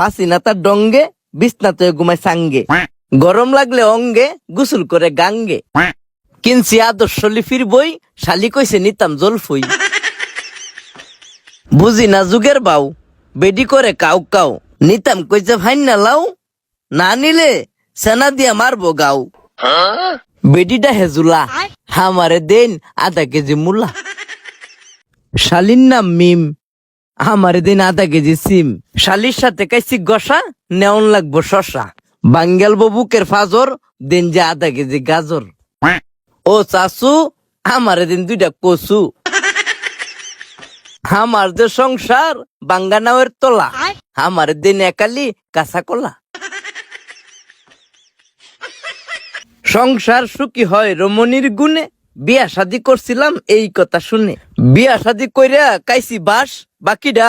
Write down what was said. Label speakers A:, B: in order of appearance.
A: ফাঁসি না তার ডঙ্গে, বিছনাতে ঘুমায় সাঙ্গে, গরম লাগলে অঙ্গে, গোসল করে গাঙ্গে। কিনছি আদর্শ লিপির বই, শালি কইছে নিতাম জলফই। বুঝি না যুগের বাউ, বেডি করে কাউ কাউ, নিতাম কইছে ভাইন না লাউ, না নিলে সেনা দিয়া মারবো গাও। বেডিটা হেজুলা, আমারে দেন আধা কেজি মুলা। শালির নাম মিম, আমারে দিন আধা কেজি সিম। শালির সাথে কাইছি গসা, নেওন লাগবো শশা। বাঙ্গাল বুকের ফাজর, দিন যে আধা কেজি গাজর। ও চাচু, আমারে দিন 2টা কচু। আমার যে সংসার বাঙ্গা নাওয়ের তোলা, আমার দিন একালি কাঁচা কলা। সংসার সুখী হয় রমণীর গুণে, বিয়া শাদি করছিলাম এই কথা শুনে। বিয়া শাদি কইরা কাইছি বাস, বাকিটা